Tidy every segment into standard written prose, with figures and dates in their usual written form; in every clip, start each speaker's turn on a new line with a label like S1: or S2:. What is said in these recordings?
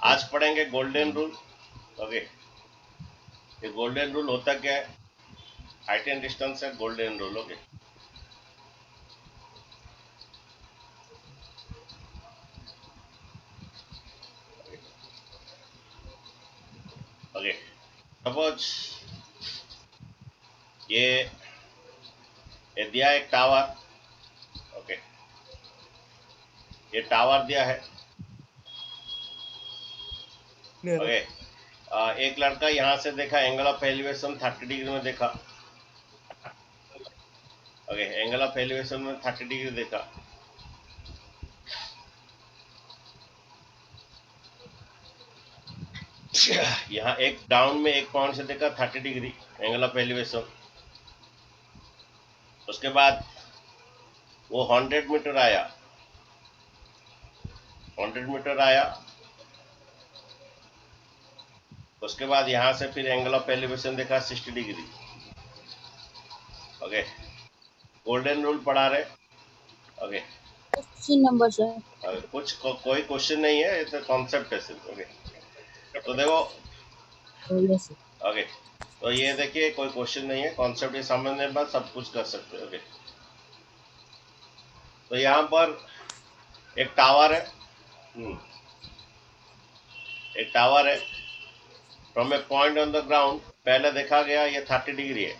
S1: आज पढ़ेंगे golden rule. Okay, ये गोल्डन रूल होता क्या है? हाइट एंड डिस्टेंस है golden rule. Okay, okay, suppose ये दिया एक टावर। ओके, ये टावर दिया है। ओके, एक लड़का यहाँ से देखा, एंगल ऑफ एलिवेशन 30 डिग्री में देखा। ओके, एंगल ऑफ एलिवेशन में 30 डिग्री देखा। यहाँ एक डाउन में एक पॉइंट से देखा 30 डिग्री एंगल ऑफ एलिवेशन। उसके बाद वो 100 मीटर आया, 100 मीटर आया। उसके बाद यहाँ से फिर एंगल ऑफ एलिवेशन देखा 60 डिग्री। ओके, गोल्डन रूल पढ़ा रहे। Okay,
S2: number sir.
S1: कोई क्वेश्चन नहीं है, ये तो कॉन्सेप्ट है सिर्फ। ओके, तो देखो। ओके, तो ये देखिए कोई क्वेश्चन नहीं है, कॉन्सेप्ट ये समझने के बाद सब कुछ कर सकते हो। ओके, तो यहाँ पर एक टावर है। एक टावर है from a point on the ground. पहले देखा गया ये 30 डिग्री है,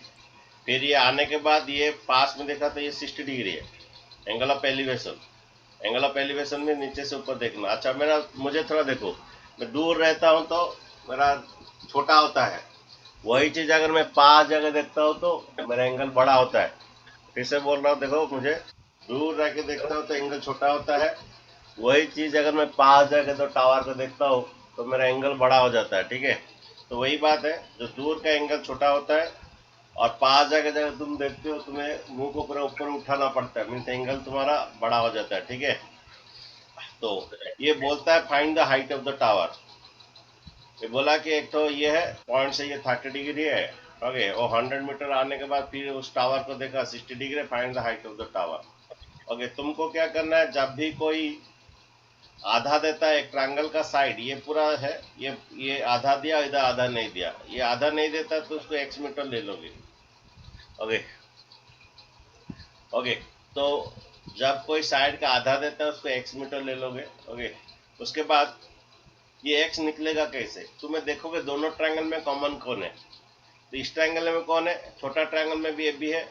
S1: फिर ये आने के बाद ये पास में देखा तो ये 60 डिग्री है angle of elevation. Angle of elevation में नीचे से ऊपर देखना। अच्छा, मुझे थोड़ा देखो, मैं दूर रहता हूँ तो मेरा छोटा होता है, वही चीज अगर मैं पास जगह देखता हूँ तो मेरा एंगल बड़ा होता है। फिर से बोल रहा हूँ, देखो, मुझे दूर रह के देखता हूँ तो एंगल छोटा होता है, वही चीज अगर मैं पास जाके तो टावर को देखता हूँ तो मेरा एंगल बड़ा हो जाता है। ठीक है, तो वही बात है, जो दूर का एंगल छोटा होता है और पास जाके जब तुम देखते हो तुम्हें मुंह को पूरा ऊपर उठाना पड़ता है, मीन्स एंगल तुम्हारा बड़ा हो जाता है। ठीक है, तो ये बोलता है find the height of the tower. ये बोला कि एक तो ये है पॉइंट से ये 30 डिग्री है। ओके, और 100 मीटर आने के बाद फिर उस टावर को देखा 60 degree, find the height of the tower. Okay, तुमको क्या करना है, जब भी कोई आधा देता है, एक ट्रायंगल का साइड ये पूरा है, ये आधा दिया, इधर आधा नहीं दिया, ये आधा नहीं देता तो उसको x मीटर ले लोगे। ओके, ओके, तो जब कोई साइड का आधा देता है उसको x मीटर ले लोगे। ओके, उसके बाद ये x निकलेगा कैसे, तुम्हें देखोगे दोनों ट्रायंगल में कॉमन कौन है। तो इस ट्रायंगल में कौन है, छोटा ट्रायंगल में भी AB है,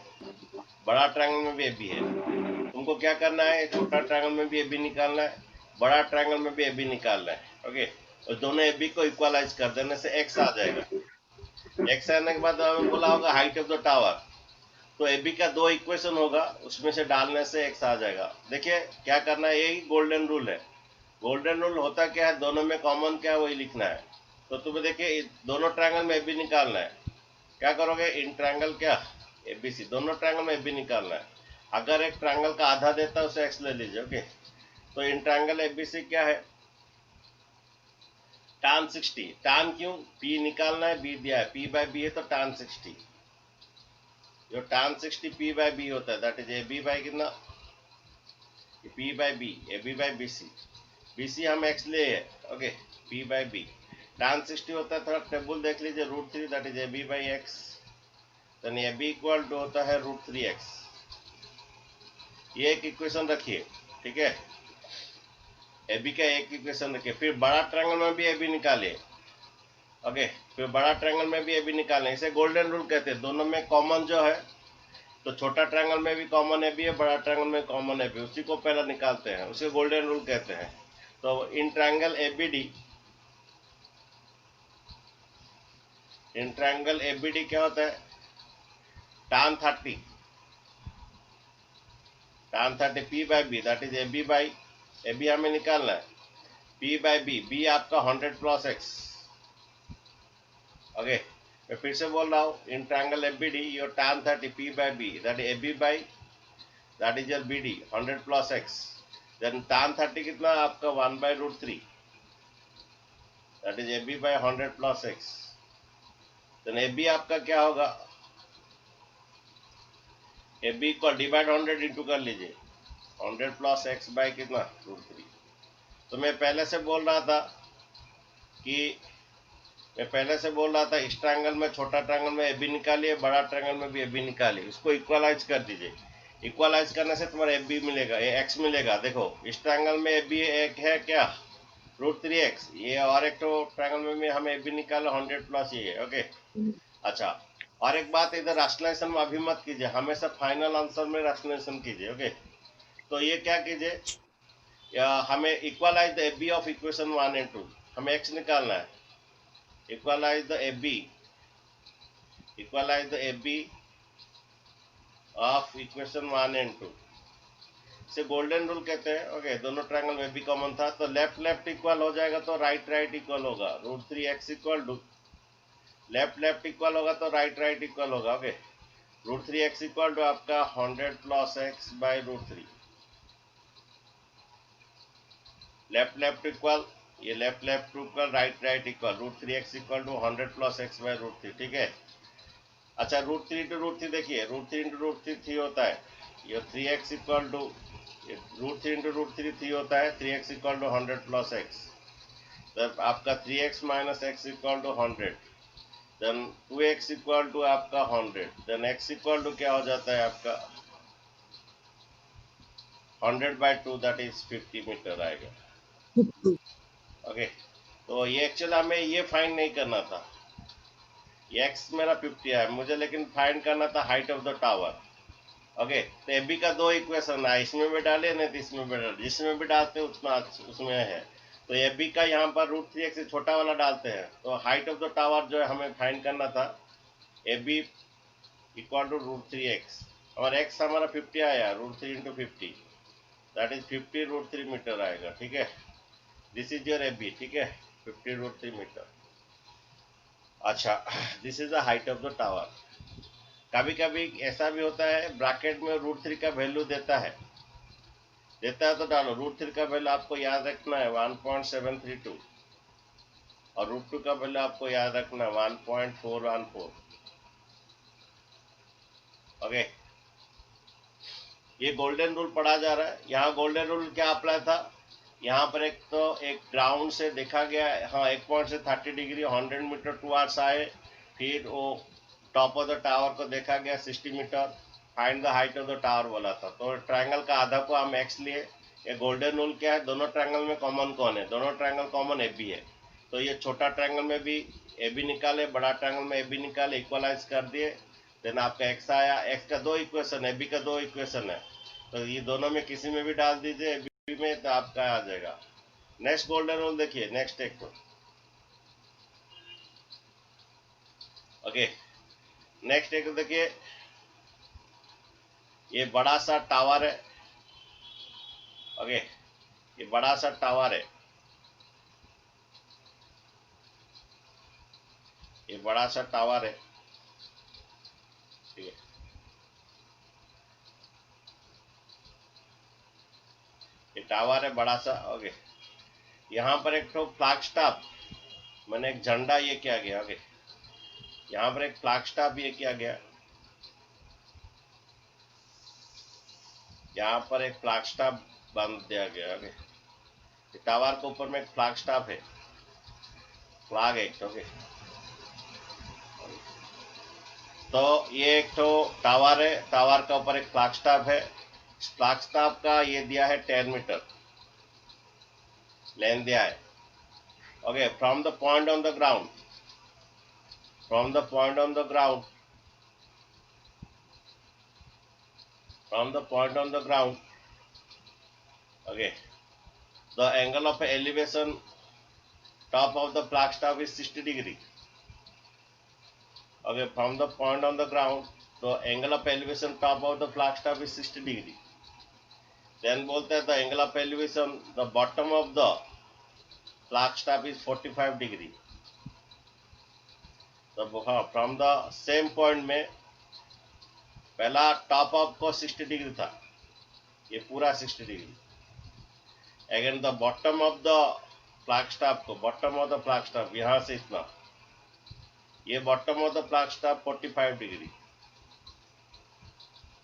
S1: बड़ा ट्रायंगल में भी AB है। तुमको क्या करना है, छोटा ट्रायंगल में भी AB निकालना है, बड़ा ट्रायंगल में भी AB निकालना है। ओके, और दोनों AB को इक्वलाइज कर देने से x आ जाएगा। x आने के बाद हमें बोला होगा हाइट ऑफ द टावर, तो AB का दो इक्वेशन होगा, उसमें से डालने से x आ जाएगा। देखिए क्या करना है, यही गोल्डन रूल है। गोल्डन रूल होता क्या है, दोनों में कॉमन क्या है वही लिखना है। तो तुम्हें देखिए दोनों ट्रायंगल में AB निकालना है, क्या करोगे, इन ट्रायंगल क्या ABC, दोनों ट्रायंगल में AB निकालना है। अगर एक ट्रायंगल का आधा देता है उसे x ले लीजिए। ओके, तो इन ट्रायंगल ABC क्या है, tan 60। tan क्यों, P निकालना है, B दिया है, P बाय B है तो tan 60। जो tan 60 P बाय B होता है, दैट इज AB बाय कितना, P by B, AB by BC। BC हम x ले है। Okay, P by B tan 60 होता है, थोड़ा टेबल देख लीजिए, √3, that is AB by x। तो AB इक्वल टू होता है √3x। ये एक इक्वेशन रखिए। ठीक है, AB का एक इक्वेशन रखिए, फिर बड़ा ट्रायंगल में भी AB निकालिए। ओके, फिर बड़ा ट्रायंगल में भी AB निकालें, इसे गोल्डन रूल कहते हैं। दोनों में कॉमन जो है, तो छोटा ट्रायंगल में भी कॉमन AB है, बड़ा ट्रायंगल में कॉमन AB, उसी को पहले निकालते हैं, उसे गोल्डन रूल कहते हैं। तो in triangle ABD, in triangle ABD क्या होता है, tan 30, tan 30 P by B, that is AB by, AB हमें निकालना है, P बाय B, B आपका 100 प्लस x। ओके, मैं फिर से बोल रहा हूँ, in triangle ABD your tan 30 P by B, that is AB by, that is your BD 100 plus x। Then tan 30 कितना आपका 1 by √3, that is AB by 100 plus x। Then AB आपका क्या होगा, AB को डिवाइड 100 इंटू कर लीजिए, 100 plus x bye कितना √3। तो मैं पहले से बोल रहा था कि मैं पहले से बोल रहा था इस ट्रायंगल में, छोटा ट्रायंगल में ए बी निकालिए, बड़ा ट्रायंगल में भी ए बी निकालिए, उसको इक्वलाइज कर दीजिए। इक्वलाइज करने से तुम्हारा ए बी मिलेगा, ए एक्स मिलेगा। देखो इस ट्रायंगल में ए बी एक है क्या, √3x। ये और एक तो ट्रायंगल में भी हमें ए बी निकाला 100 प्लस ये है। ओके अच्छा, और एक बात, इधर रैशनलाइजेशन में अभी मत कीजिए, हमेशा फाइनल आंसर में रैशनलाइजेशन कीजिए। ओके तो ये क्या कीजिए, हमें equalise the A B of equation 1 and 2, हमें एक्स निकालना है। Equalise the A B of equation 1 and 2 से गोल्डन रूल कहते हैं। ओके दोनों ट्रायंगल में भी कॉमन था, तो लेफ्ट लेफ्ट इक्वल हो जाएगा तो राइट राइट इक्वल होगा। √3x equal to, left left equal होगा तो राइट राइट इक्वल होगा। ओके √3x इक्वल टू आपका 100 plus x by √3। Left left equal, ये left left equal, right right equal, √3x equal to 100 plus x by √3। ठीक है अच्छा, √3 into √3 देखिए, √3 into √3 3 होता है, ये 3x इक्वल टू, √3 इंटू √3 3 होता है, 3x equal to 100 plus x। तब आपका 3x minus x equal to 100, then 2x equal to आपका 100, देन x इक्वल टू क्या हो जाता है आपका 100 बाई 2, दैट इज 50 मीटर आएगा। ओके तो ये एक्चुअली हमें ये फाइंड नहीं करना था, ये x मेरा 50 है मुझे, लेकिन फाइंड करना था height of the tower. Okay तो ए बी का दो इक्वेशन है, इसमें भी डाले नहीं तो इसमें भी डाले, जिसमें भी डालते हैं उतना उसमें है। तो ए बी का यहाँ पर √3x से छोटा वाला डालते हैं, तो हाइट ऑफ द टावर जो है हमें फाइंड करना था, ए बी इक्वल टू √3x, और x हमारा 50 आया, √3 इंटू 50, दैट इज 50 √3 मीटर आएगा। ठीक है this is your A B. ठीक है 50 √3 मीटर। अच्छा this is the height of the tower. कभी कभी ऐसा भी होता है ब्रैकेट में √3 का वैल्यू देता है तो डालो, √3 का वैल्यू आपको याद रखना है 1.732, और √2 का वैल्यू आपको याद रखना है 1.414। ओके ये गोल्डन रूल पढ़ा जा रहा है। यहाँ गोल्डन रूल क्या अप्लाई था, यहाँ पर एक तो एक ग्राउंड से देखा गया, हाँ एक पॉइंट से 30 डिग्री 100 मीटर टुवर्ड्स आए, फिर वो टॉप ऑफ द टावर को देखा गया 60 metre, find the height of the tower बोला था। तो ट्रायंगल का आधा को हम एक्स लिए। ये गोल्डन रूल क्या है, दोनों ट्रायंगल में कॉमन कौन है, दोनों ट्रायंगल कॉमन ए बी है, तो ये छोटा ट्रायंगल में भी ए बी निकाले, बड़ा ट्रायंगल में ए बी निकाले, इक्वलाइज कर दिए, देन आपका एक्स आया। एक्स का दो इक्वेशन है, ए बी का दो इक्वेशन है, तो ये दोनों में किसी में भी डाल दीजिए ए बी में, तो आपका आ जाएगा। नेक्स्ट गोल्डन रूल देखिए, नेक्स्ट एक को। ओके नेक्स्ट एक देखिए, ये बड़ा सा टावर है। ओके ये बड़ा सा टावर है, ये बड़ा सा टावर है। ठीक है ये टावर है बड़ा सा। ओके यहाँ पर एक तो फ्लैग स्टाफ, मैंने एक झंडा ये किया गया। ओके यहाँ पर एक फ्लैग स्टाफ ये किया गया, यहाँ पर एक फ्लैग स्टाफ बांध दिया गया। ओके टावर के ऊपर में एक फ्लैग स्टाफ है, फ्लैग एक। ओके तो ये एक तो टावर है, टावर का ऊपर एक फ्लैग स्टाफ है, फ्लैग स्टाफ का ये दिया है 10 मीटर लेंथ दिया है। Okay from the point on the ground, from the point on the ground, from the point on the ground, okay, the angle of elevation top of the flagstaff is 60 degree. Okay, from the point on the ground, the angle of elevation top of the flagstaff is 60 degree. Then बोलते हैं the angle of elevation the bottom of the flagstaff is 45 degree. तो हाँ from the same point में पहला top of को 60 degree था, ये पूरा 60 degree. Again the bottom of the flag staff को, bottom of the flag staff यहाँ से इतना, ये bottom of the flag staff 45 degree.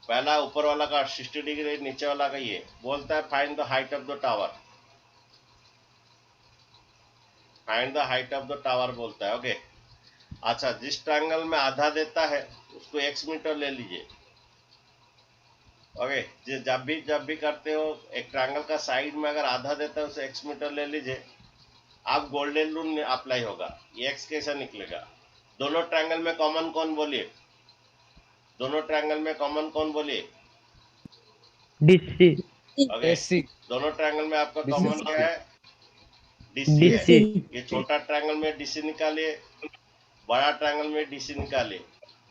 S1: पहला ऊपर वाला का 60 डिग्री, नीचे वाला का ये बोलता है find the height of the tower. Find the height of the tower बोलता है। ओके, अच्छा, जिस ट्रायंगल में आधा देता है उसको x मीटर ले लीजिए। ओके, जब भी करते हो एक ट्रायंगल का साइड में अगर आधा देता है उसे x मीटर ले लीजिए। आप गोल्डन रूल अप्लाई होगा। ये x कैसा निकलेगा? दोनों ट्रायंगल में कॉमन कौन बोलिए? दोनों ट्रायंगल में कॉमन कौन बोलिए?
S3: DC
S1: ओके,
S4: AC
S1: दोनों ट्रायंगल में आपका
S4: DC
S1: कॉमन क्या है? DC है।
S3: DC
S1: ये छोटा ट्रायंगल में DC निकालिए, बड़ा ट्रायंगल में DC निकालिए,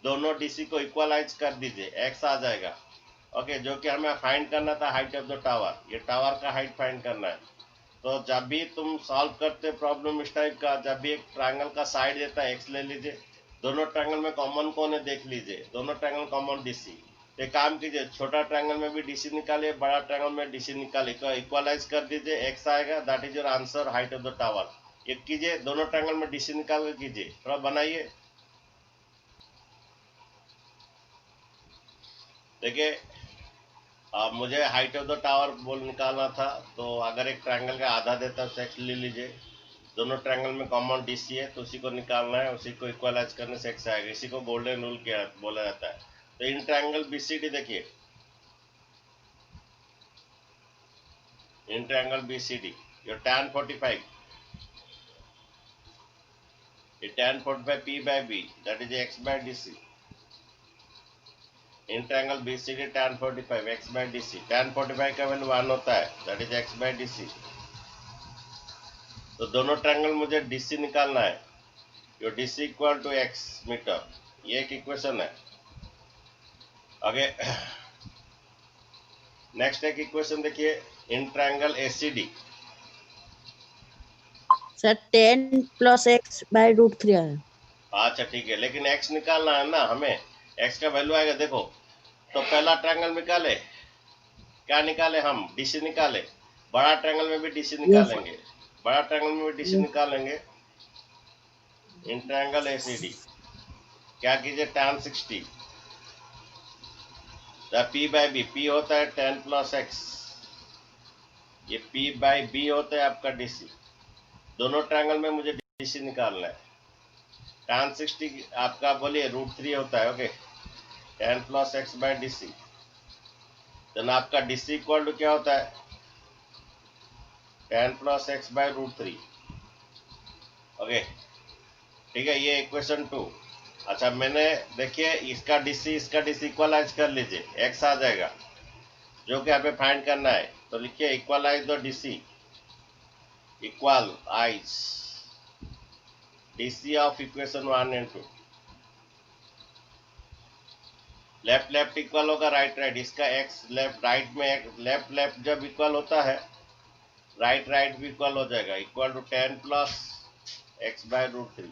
S1: दोनों DC को इक्वलाइज कर दीजिए, x आ जाएगा। ओके, जो कि हमें फाइंड करना था हाइट ऑफ द टावर। ये टावर का हाइट फाइंड करना है। तो जब भी तुम सॉल्व करते प्रॉब्लम इस टाइप का, जब भी एक ट्रायंगल का साइड देता है x ले लीजिए, दोनों ट्रायंगल में कॉमन कौन है देख लीजिए, दोनों ट्रायंगल कॉमन DC। तो काम कीजिए, छोटा ट्रायंगल में भी DC निकालिए, बड़ा ट्रायंगल में DC निकालिए, तो इक्वलाइज कर दीजिए, x आएगा। That is your answer, height of the tower. ये कीजिए, दोनों ट्रायंगल में DC निकाल कर कीजिए, थोड़ा बनाइए। देखिए, मुझे हाइट ऑफ द टावर बोल निकालना था, तो अगर एक ट्रायंगल का आधा देता है तो x ले लीजिए, दोनों ट्रायंगल में कॉमन DC है तो उसी को निकालना है, उसी को इक्वलाइज करने से x आएगा। इसी को गोल्डन रूल क्या बोला जाता है। तो इन ट्रायंगल BCD देखिए, इन ट्रायंगल BCD ये tan 45, ये tan 45 P by B, that is x by DC। In triangle BCD tan 45 x by DC, tan 45 का वैल्यू 1 होता है, that is x by DC। तो दोनों ट्रायंगल मुझे DC निकालना है, your DC equal to x metre. ये एक इक्वेशन है। आगे नेक्स्ट एक इक्वेशन देखिए, in triangle ACD।
S2: Sir 10 plus x by root 3 है।
S1: अच्छा ठीक है, लेकिन x निकालना है ना हमें, x का वैल्यू आएगा। देखो, तो पहला ट्रायंगल निकाले, क्या निकाले हम? DC निकाले। बड़ा ट्रायंगल में भी DC निकालेंगे, बड़ा ट्रायंगल में भी DC निकालेंगे। इन ट्रायंगल ACD क्या कीजिए, tan 60 P by B, P होता है 10 प्लस x, ये P by B होता है आपका DC। दोनों ट्रायंगल में मुझे DC निकालना है। tan 60 आपका बोलिए √3 होता है। Okay, 10 plus x by DC, then आपका DC इक्वल टू क्या होता है? 10 प्लस x बाय √3। ओके, ठीक है, ये इक्वेशन 2। अच्छा, मैंने देखिए इसका DC इक्वलाइज कर लीजिए, x आ जाएगा, जो कि हमें फाइंड करना है। तो लिखिए equalise the DC, equalise DC of equation 1 and 2। Left left equal होगा राइट राइट, इसका x लेफ्ट राइट में, लेफ्ट लेफ्ट जब इक्वल होता है राइट राइट भी इक्वल हो जाएगा, equal to 10 plus x by √3।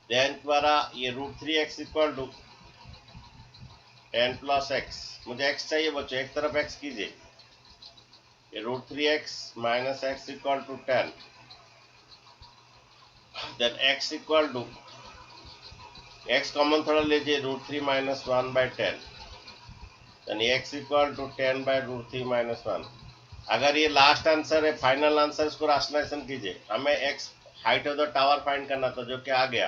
S1: Then द्वारा ये √3x equal to 10 plus x, मुझे x चाहिए बच्चों, एक तरफ x कीजिए, ये √3x minus x equal to 10, then x equal to, x common थोड़ा लीजिए, √3 minus 1 by 10, then x equal to 10 by √3 minus 1। अगर ये लास्ट आंसर है, फाइनल आंसर, इसको राशनलाइजेशन कीजिए। हमें x height of the tower find करना था, जो कि आ गया,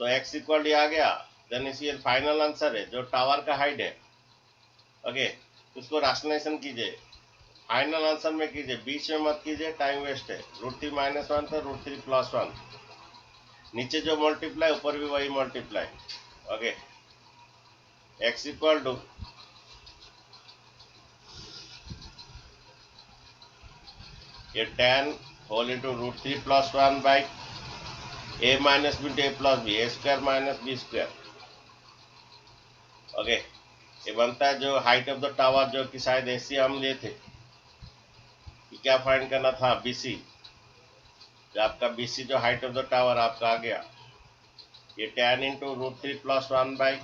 S1: तो x इक्वल आ गया, देन इसी फाइनल आंसर है जो टावर का हाइट है। ओके, उसको राशनलाइजेशन कीजिए, फाइनल आंसर में कीजिए, बीच में मत कीजिए, टाइम वेस्ट है। √3 माइनस 1 था, √3 प्लस 1, नीचे जो मल्टीप्लाई ऊपर भी वही multiply. Okay, x equal to ये 10 whole into √3 plus 1 by a minus b a plus b, a square minus b square. Okay, ये बनता है जो हाइट ऑफ द टावर, जो कि शायद AC हम लिए थे। क्या फाइंड करना था? BC, जो आपका BC जो हाइट ऑफ द टावर आपका आ गया, ये 10 इंटू √3 प्लस 1 बाई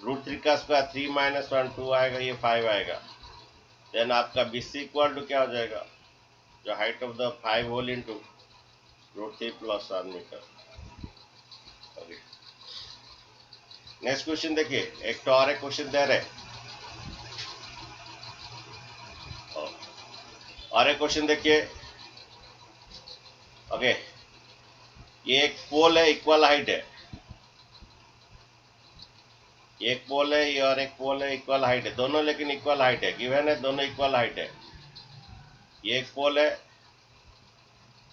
S1: √3 का स्क्वायर 3 माइनस 1 2 आएगा, ये 5 आएगा। देन आपका BC इक्वल टू क्या हो जाएगा, जो height of the 5 whole into √3 plus 1 metre. Okay, next question देखिए, एक तो और एक क्वेश्चन दे रहे, और एक क्वेश्चन देखिए, ओके, ये एक पोल है, इक्वल हाइट है, एक पोल है ये और एक पोल है, इक्वल हाइट है दोनों, लेकिन इक्वल हाइट है, गिवन है दोनों इक्वल हाइट है। ये एक पोल है,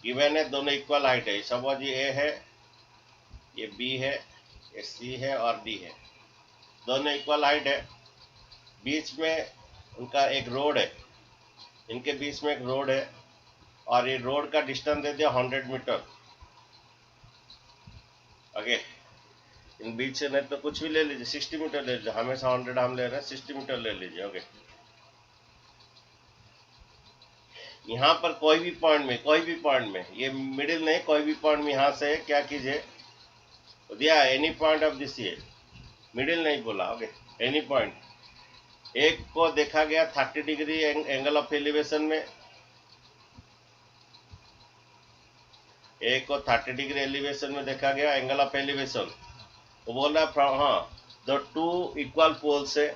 S1: गिवन है दोनों इक्वल हाइट है। सपोज ये ए है, ये बी है, ये सी है और डी है, दोनों इक्वल हाइट है। बीच में उनका एक रोड है, इनके बीच में एक रोड है और ये रोड का डिस्टेंस दे दिया 100 मीटर। ओके, इन बीच से नहीं तो कुछ भी ले लीजिए, 60 मीटर ले लीजिए, हमेशा 100 हम ले रहे हैं, 60 मीटर ले लीजिए। ओके, यहाँ पर कोई भी पॉइंट में, ये मिडिल नहीं, कोई भी पॉइंट में यहाँ से क्या कीजिए, दिया एनी पॉइंट ऑफ दिस, ये मिडिल नहीं बोला। Okay, any point. एक को देखा गया 30 डिग्री एंगल ऑफ एलिवेशन में, एक को 30 डिग्री एलिवेशन में देखा गया एंगल ऑफ एलिवेशन। वो बोल रहा है हाँ, द टू इक्वल पोल्स है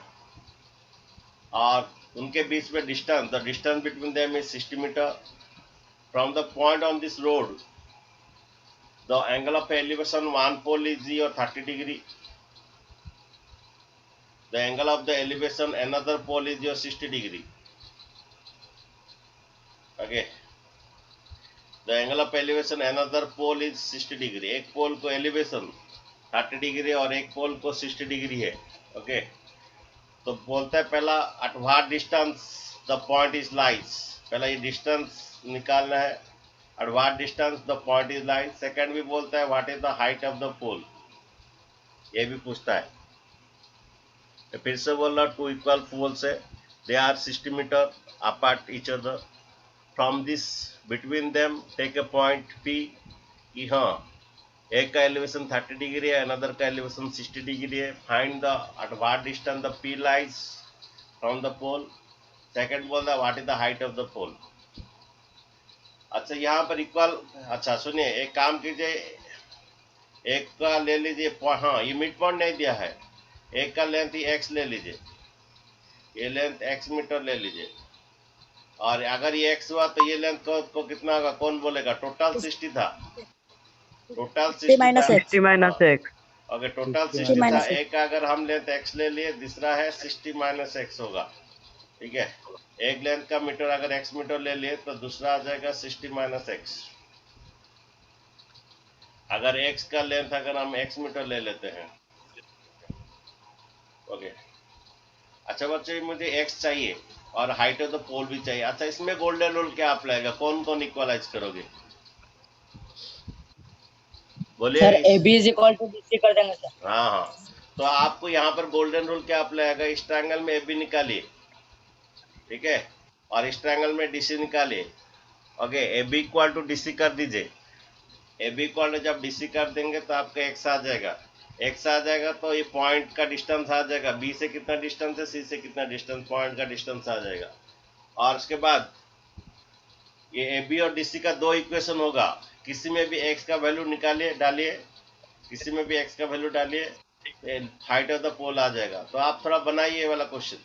S1: और उनके बीच में distance, the distance between them is 60 metre. From the point on this road the angle of elevation one pole is your 30 degree, the angle of the elevation another pole is your 60 degree. Okay, the angle of elevation another pole is 60 degree. एक पोल को elevation 30 degree और एक पोल को 60 degree है। Okay, तो बोलता है पहला at what distance the point is lies, पहला ये डिस्टेंस निकालना है, at what distance the point is lies। Second भी बोलता है what is the height of the pole, ये भी पूछता है। फिर से बोल रहा टू इक्वल पोल्स है, they are 60 metre apart each other. From this between them take a point P, कि हाँ एक का एलिवेशन 30 डिग्री है, अनदर का एलिवेशन 60 डिग्री है। Find the at what distance the P lies from the pole. Second बोल रहा what is the height of the pole. अच्छा, यहाँ पर इक्वल, अच्छा सुनिए, एक काम कीजिए, एक का ले लीजिए, हाँ ये मिड पॉइंट नहीं दिया है, एक का लेंथ ही x ले लीजिए, ये लेंथ x मीटर ले लीजिए, और अगर ये x हुआ तो ये लेंथ को कितना होगा, कौन बोलेगा? टोटल 60 था, टोटल 60
S2: minus
S1: था,
S2: x.
S3: 60 minus x.
S1: Okay total
S2: 60
S1: 60 था।
S2: minus x.
S1: एक अगर हम लेंथ x ले लिए, दूसरा है 60 माइनस x होगा, ठीक है। एक लेंथ का मीटर अगर x मीटर ले लिए तो दूसरा आ जाएगा 60 माइनस x। अगर x का लेंथ अगर हम x मीटर ले लेते हैं, ओके। अच्छा बच्चे, मुझे x चाहिए और हाइट ऑफ द पोल भी चाहिए। अच्छा, इसमें गोल्डन रूल क्या अप्लाई होगा, कौन कौन इक्वलाइज करोगे? बोलिए
S3: sir A B is equal to B C कर देंगे सर।
S1: हाँ हाँ, तो आपको यहाँ पर गोल्डन रूल क्या अप्लाई होगा, इस ट्रायंगल में ए बी निकालिए, ठीक है, और इस ट्रायंगल में डी सी निकालिए। Okay, A B equal to D C कर दीजिए। ए बी इक्वल टू जब डी सी कर देंगे तो आपका एक्स आ जाएगा, एक्स आ जाएगा तो ये पॉइंट का डिस्टेंस आ जाएगा, बी से कितना डिस्टेंस है, सी से कितना डिस्टेंस, पॉइंट का डिस्टेंस आ जाएगा। और उसके बाद ये ए बी और डी सी का दो इक्वेशन होगा, किसी में भी एक्स का वैल्यू निकालिए, डालिए, किसी में भी एक्स का वैल्यू डालिए, हाइट ऑफ द पोल आ जाएगा। तो आप थोड़ा बनाइए ये वाला क्वेश्चन।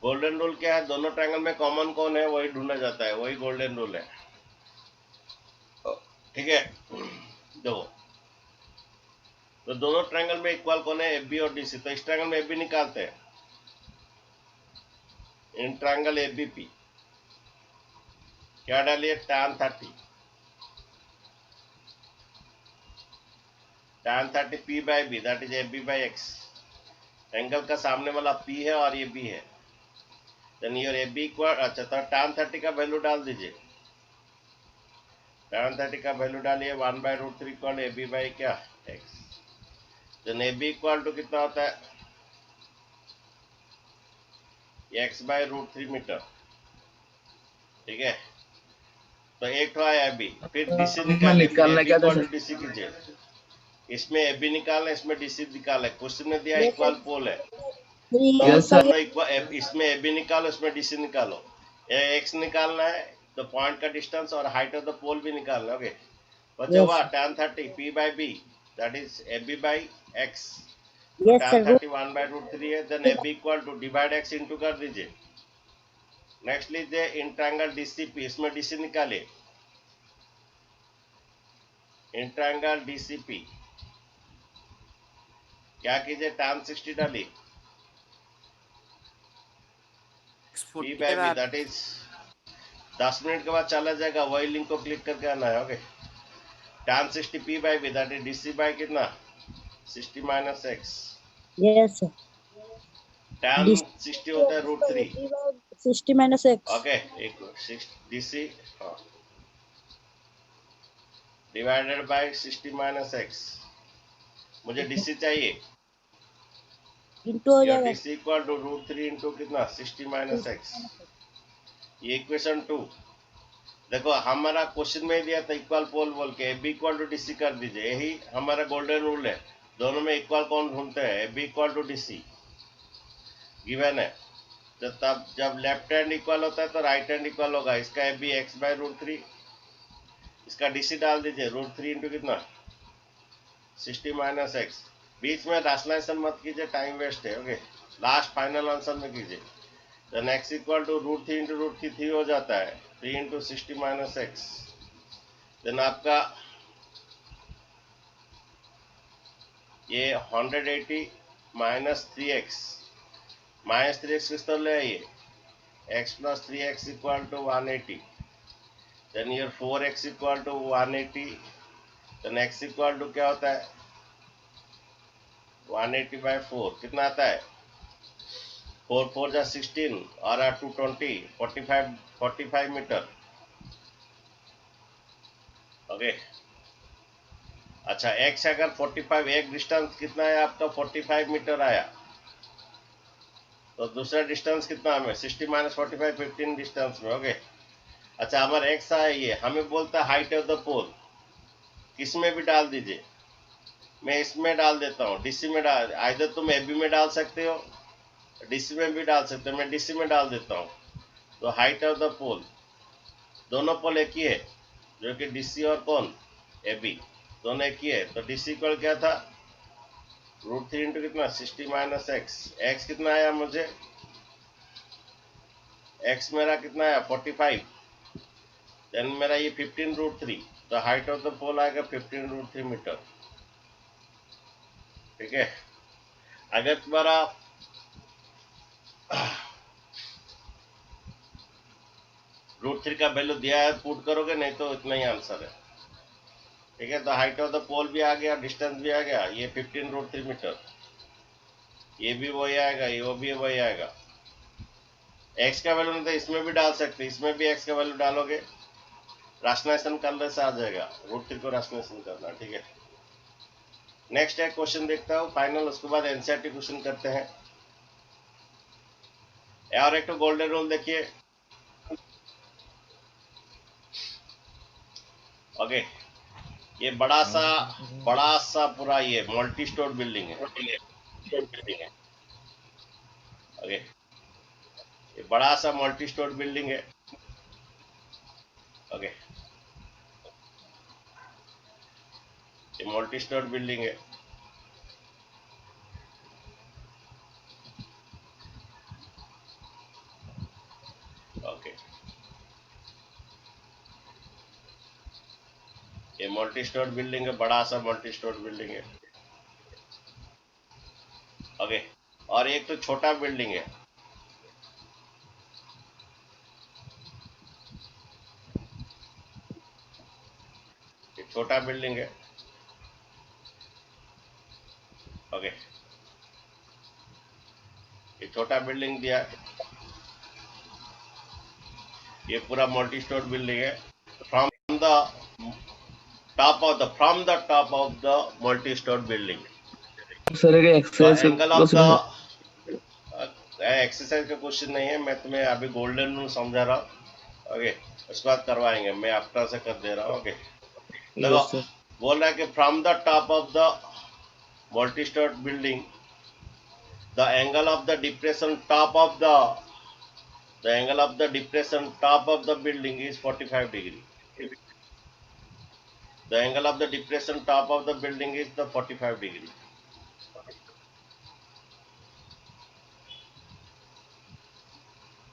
S1: गोल्डन रूल क्या है, दोनों ट्रायंगल में कॉमन कौन है वही ढूंढा जाता है, वही गोल्डन रूल है, ठीक है। देखो, तो दोनों ट्रायंगल में इक्वल कौन है, एफ बी और डी सी। तो इस ट्रायंगल में एफ बी निकालते हैं, in triangle F B P क्या डालिए, tan 30, tan 30 p by B, that is F B by X. Angle का सामने वाला p है और ये b है, then your F B equal, अच्छा तो tan 30 का वैल्यू डाल दीजिए, tan 30 का वैल्यू डालिए 1/√3 इक्वल ए बी बाई क्या X. Then A B equal to कितना होता है, x/√3 मीटर, ठीक है। तो एक तो आया बी, फिर डीसी निकालना, डीसी कीजिए, इसमें ए बी निकालना, इसमें डीसी निकालना। क्वेश्चन में दिया इक्वल पोल है, तो इसमें ए बी निकालो, इसमें डीसी निकालो, एक्स निकालना है, तो पॉइंट का डिस्टेंस और हाइट ऑफ द पोल भी निकालना। ओके, बच्चा हुआ tan 30 p by B, that is A B by X. tan 30 1/√3 है, then A B equal to divide X into कर दीजिए, नेक्स्ट लीजिए इन ट्रायंगल डीसीपी, इसमें डीसी निकालिए। इन ट्रायंगल डीसीपी क्या कीजिए, tan 60 डालिए, पी
S4: 40
S1: बाई बी
S4: টাকা
S1: दैट इज 10 मिनट के बाद चला जाएगा, वही लिंक को क्लिक करके आना है। Okay, tan 60 P by B that is DC by कितना 60 minus X,
S2: Yes, sir.
S1: tan
S2: DC
S1: 60 होता है रूट 3।
S2: 60 minus x.
S1: ओके, एक डीसी हाँ डिवाइडेड बाय 60 माइनस एक्स, मुझे डीसी चाहिए।
S2: Into हो
S1: योर
S2: जाएगा।
S1: DC equal to root 3 into कितना 60 माइनस एक्स, ये इक्वेशन 2। देखो हमारा क्वेश्चन में ही दिया था इक्वल पोल बोल के, A B equal to DC कर दीजिए, यही हमारा गोल्डन रूल है। दोनों में इक्वल कौन ढूंढते हैं, A B equal to DC given है। तो तब जब लेफ्ट हैंड इक्वल होता है तो राइट हैंड इक्वल होगा। इसका A B X by root 3, इसका डीसी डाल दीजिए रूट 3 इंटू कितना 60 माइनस एक्स। बीच में रैशनलाइजेशन मत कीजिए, टाइम वेस्ट है। ओके, लास्ट फाइनल आंसर में कीजिए। Then X equal to root 3 into root 3 हो जाता है, 3 इंटू 60 माइनस एक्स। देन आपका ये 180 माइनस 3x, माइनस 3x किस तरह ले आइए, x plus 3x equal to 180। Then your 4x equal to 180। Then x equal to क्या होता है 180 बाई 4 कितना आता है 4 4 जा 16 और 220 45 मीटर। ओके अच्छा, x अगर 45, एक डिस्टेंस कितना है आपका 45 मीटर आया, तो दूसरा डिस्टेंस कितना हमें 60 माइनस 45 15 डिस्टेंस में। ओके अच्छा, हमारा एक्स है ये, हमें बोलता है हाइट ऑफ द पोल, किसमें भी डाल दीजिए। मैं इसमें डाल देता हूँ, डीसी में डाल, आइदर तुम एबी में डाल सकते हो, डीसी में भी डाल सकते हो, मैं डीसी में डाल देता हूँ। तो हाइट ऑफ द पोल, दोनों पोल एक ही है, जो कि डीसी और कौन एबी दोनों एक ही है। तो डीसी इक्वल क्या था रूट 3 इंटू कितना 60 माइनस एक्स। एक्स कितना आया मुझे, एक्स मेरा कितना आया 45, देन मेरा ये 15 रूट 3, तो हाइट ऑफ द पोल आएगा 15 रूट 3 मीटर। ठीक है, अगर तुम्हारा रूट 3 का वैल्यू दिया है पुट करोगे, नहीं तो इतना ही आंसर है। ठीक है, तो हाइट ऑफ द पोल भी आ गया, डिस्टेंस भी आ गया, ये 15 रूट 3 मीटर, ये भी वही आएगा, ये वो भी वही आएगा। एक्स का वैल्यू नहीं तो इसमें भी डाल सकते, इसमें भी एक्स का वैल्यू डालोगे, राशनलाइजेशन करने से आ जाएगा, रूट 3 को राशनलाइजेशन करना। ठीक है, नेक्स्ट एक क्वेश्चन देखता हूँ फाइनल, उसके बाद एनसीईआरटी क्वेश्चन करते हैं। और एक तो गोल्डन रूल देखिए। ओके, ये बड़ा सा पूरा ये मल्टी स्टोर बिल्डिंग है। ओके, ये बड़ा सा मल्टी स्टोर बिल्डिंग है। ओके, ये मल्टी स्टोर बिल्डिंग है। ओके, ये मल्टी स्टोर बिल्डिंग है, बड़ा सा मल्टी स्टोर बिल्डिंग है। ओके, और एक तो छोटा बिल्डिंग है। ये छोटा बिल्डिंग है। ओके, ये छोटा बिल्डिंग दिया, ये पूरा मल्टी स्टोर बिल्डिंग है। From the top of the multi store building,
S3: sir एक
S1: the
S3: exercise
S1: angle of
S3: question है।
S1: द एक्सरसाइज का क्वेश्चन नहीं है, मैं तुम्हें अभी गोल्डन रूल समझा रहा हूँ। ओके, उसके बाद करवाएंगे, मैं आफ्टर से कर दे रहा हूँ। ओके, देखो
S3: यस सर।
S1: बोल रहा है कि from the top of the multi store building the angle of the depression top of the angle of the depression top of the building is 45 degree. The angle of the depression top of the building is the 45 degree.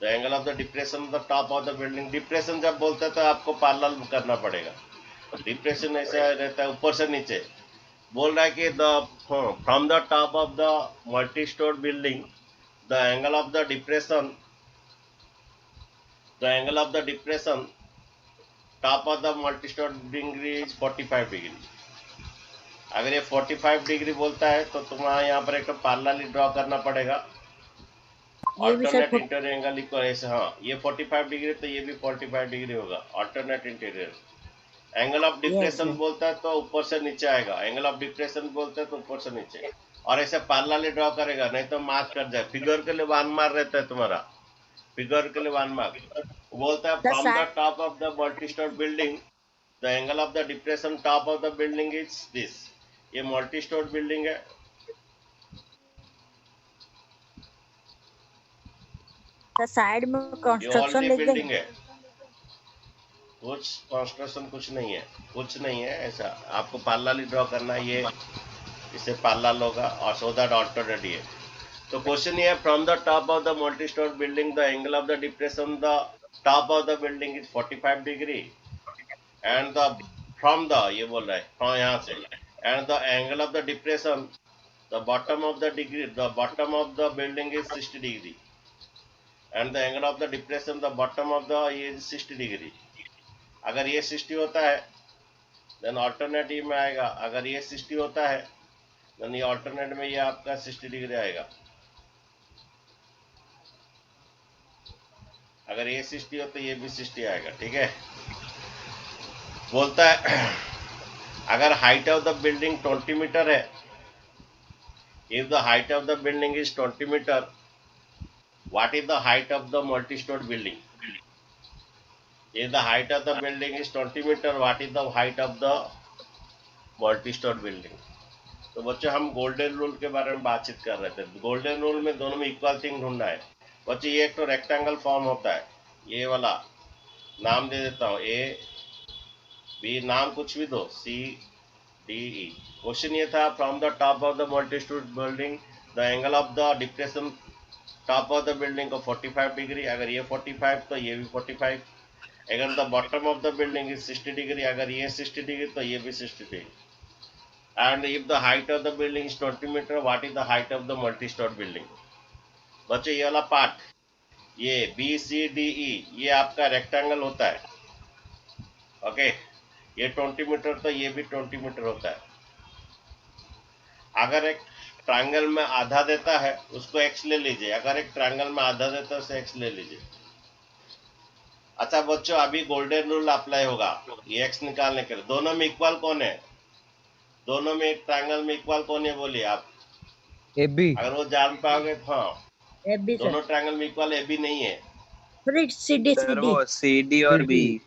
S1: The angle of the depression of the top of the building. Depression जब बोलते हैं तो आपको parallel करना पड़ेगा। Depression ऐसा रहता है ऊपर से नीचे। बोल रहा है कि the from the top of the multi store building the angle of the depression top of the multi store building is 45 degree. अगर ये 45 डिग्री बोलता है तो तुम्हारा यहाँ पर एक तो पैरेलल ड्रॉ करना पड़ेगा।
S2: ये भी sir
S1: alternate interior angle equal ऐसे, हाँ ये 45 डिग्री तो ये भी 45 डिग्री होगा। Alternate interior angle of depression
S2: yes.
S1: बोलता है तो ऊपर से नीचे आएगा। एंगल ऑफ डिप्रेशन बोलता है तो ऊपर से नीचे, और ऐसे पैरेलल ड्रॉ करेगा, नहीं तो मार्क कर जाए। फिगर के लिए 1 मार्क रहता है तुम्हारा, फिगर के लिए 1 मार्क। बोलता है
S2: The
S1: from the
S2: side
S1: top of the multi store building the angle of the depression top of the building is this. ये मल्टी स्टोर बिल्डिंग है।
S2: the side में
S1: ये
S2: कंस्ट्रक्शन
S1: ऑलरेडी
S2: लिख
S1: बिल्डिंग
S2: देंगे।
S1: है, कुछ कंस्ट्रक्शन कुछ नहीं है, कुछ नहीं है। ऐसा आपको पैरेलल ड्रॉ करना है, ये इससे पैरेलल होगा और सो दैट अल्टरनेट ये। तो क्वेश्चन ये है from the top of the multi store building the angle of the depression the top of the building is 45 degree and the from the, ये बोल रहा है फ्रॉम यहाँ से, and the angle of the depression the bottom of the building is 60 degree and the angle of the depression the bottom of the is 60 degree. अगर ये 60 होता है देन ऑल्टरनेटिव में आएगा। अगर ये 60 होता है देन ये ऑल्टरनेट में ये आपका 60 डिग्री आएगा। अगर ये 60 हो तो ये भी 60 आएगा। ठीक है। बोलता है अगर height of the building 20 metre है, if the height of the building is 20 metre, what is the height of the multi store building? If the height of the building is 20 meter, what is the height of the multi-story building? तो बच्चों हम golden rule के बारे में बातचीत कर रहे थे। गोल्डन रूल में दोनों में इक्वल थिंग ढूंढना है। बच्चों ये एक तो रेक्टेंगल फॉर्म होता है, ये वाला नाम दे देता हूँ, ए बी, नाम कुछ भी दो, सी डी ई। क्वेश्चन ये था from the top of the multi storey building the angle of the depression top of the building को 45 डिग्री। अगर ये 45 तो ये भी 45। अगर the bottom of the building is 60 degree, अगर ये 60 डिग्री तो ये भी 60 degree. And if the height of the building is 20 metre, what is the height of the multi store building? बच्चों ये वाला पार्ट, ये बी सी डी ई, ये आपका रेक्टेंगल होता है। ओके, ये 20 मीटर तो ये भी 20 मीटर होता है। अगर एक ट्रायंगल में आधा देता है उसको एक्स ले लीजिए, अगर एक ट्रायंगल में आधा देता है उसे एक्स ले लीजिए। अच्छा बच्चों, अभी गोल्डन रूल अप्लाई होगा ये एक्स निकालने के लिए। दोनों में इक्वल कौन है? दोनों में एक ट्रायंगल में इक्वल कौन है बोलिए आप?
S3: A B.
S1: अगर वो जान पाओगे, हाँ
S2: AB सर।
S1: दोनों ट्रायंगल में इक्वल ए बी नहीं है।
S2: CD
S4: sir
S2: CD।
S4: वो CD और B।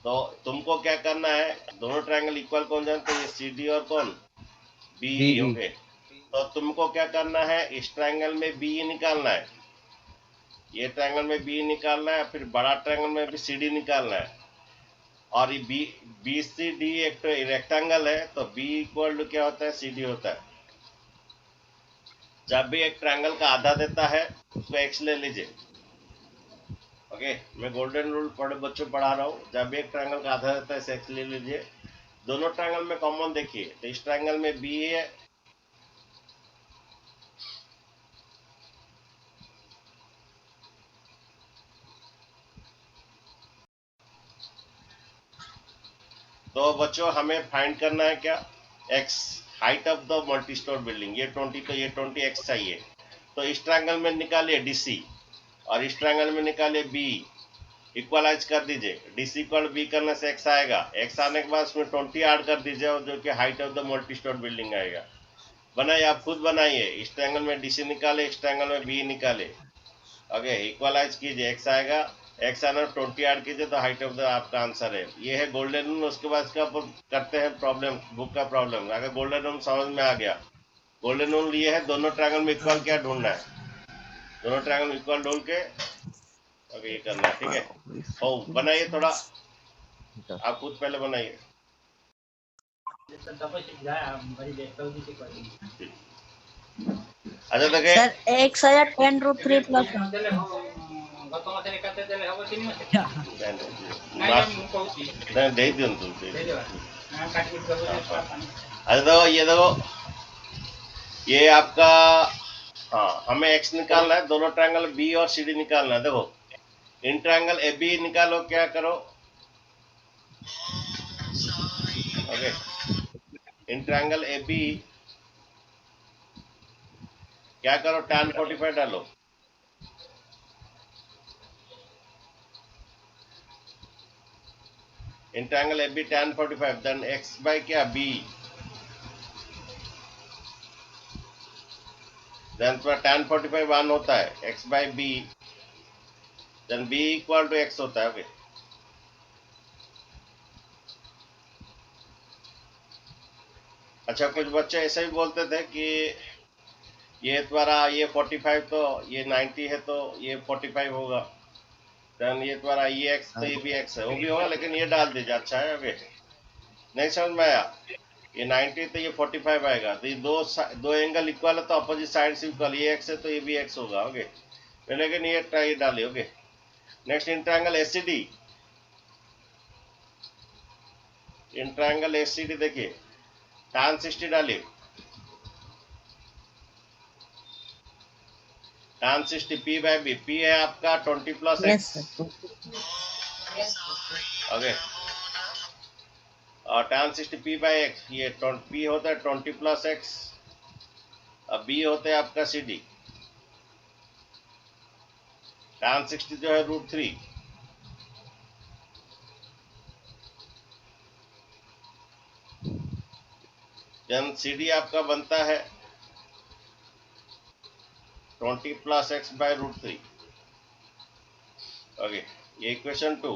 S1: तो तुमको क्या करना है, दोनों ट्रायंगल इक्वल कौन जानते हैं? सी डी और कौन? बी। ओके, तो तुमको क्या करना है, इस ट्रायंगल में बी निकालना है, ये ट्रायंगल में बी निकालना है, फिर बड़ा ट्रायंगल में भी सी डी निकालना है। और ये बी सी डी एक तो रेक्टेंगल है तो बी इक्वल टू क्या होता है? सी डी होता है। जब भी एक ट्रायंगल का आधा देता है उसको एक्स ले लीजिए। ओके, मैं गोल्डन रूल बच्चों पढ़ा रहा हूँ। जब भी एक ट्रायंगल का आधा देता है एक्स ले लीजिए। दोनों ट्रायंगल में कॉमन देखिए, तो इस ट्रायंगल में बी है, तो बच्चों हमें फाइंड करना है क्या? X, height of the multi store building. ये 20 तो ये 20 एक्स चाहिए। तो इस ट्रायंगल में निकालिए डीसी और इस ट्रायंगल में निकालिए बी, इक्वलाइज कर दीजिए। डीसी इक्वल बी करने से एक्स आएगा। एक्स आने के बाद उसमें 20 ऐड कर दीजिए और जो कि height of the multi store building आएगा। बनाइए, आप खुद बनाइए। इस ट्रायंगल में डीसी निकाले, इस ट्रायंगल में बी निकाले। ओके, इक्वलाइज कीजिए, एक्स आएगा, एक्स आना 20 ऐड कीजिए तो हाइट ऑफ द आपका आंसर है। ये है गोल्डन रूल। उसके बाद इसका करते हैं प्रॉब्लम, बुक का प्रॉब्लम। अगर गोल्डन रूल समझ में आ गया, गोल्डन रूल ये है दोनों ट्रायंगल में इक्वल क्या ढूंढना है, दोनों ट्रायंगल में इक्वल ढूंढ के ओके ये करना है। ठीक है, हो बनाइए, थोड़ा आप खुद पहले बनाइए। अच्छा देखिए
S2: सर 1 10√3 प्लस 1।
S1: दे दियंतु अरे देखो ये देखो ये आपका हाँ हमें एक्स निकालना है, दोनों ट्रायंगल बी और सी डी निकालना है। देखो इन ट्रायंगल ए बी निकालो, क्या करो okay in triangle A B क्या करो tan 45 डालो। In triangle A B tan 45 then X by क्या बी, देन पूरा tan 45 1 होता है, X by B then B equal to X होता है। ओके अच्छा कुछ बच्चे ऐसे भी बोलते थे कि ये तुम्हारा ये 45 तो ये 90 है तो ये 45 होगा, देन ये तुम्हारा ये एक्स तो ये भी एक्स है, वो भी होगा लेकिन ये डाल दीजिए अच्छा है। ओके नहीं समझ में आया, ये 90 तो ये 45 आएगा, तो ये दो एंगल इक्वल है तो अपोजिट साइड से इक्वल, ये एक्स है तो ये भी एक्स होगा। ओके लेकिन ये ट्राई डालिए। Okay next in triangle ACD, in triangle ACD देखिए tan 60 डालिए, tan 60 P by B, P है आपका 20 plus
S2: Yes,
S1: X.
S2: sir.
S1: Okay और tan 60 पी बाय एक्स, ये पी होता है 20 प्लस एक्स, अब बी होता है आपका सी डी, tan 60 जो है √3, देन सी डी आपका बनता है 20 प्लस एक्स बाय √3। ओके ये equation 2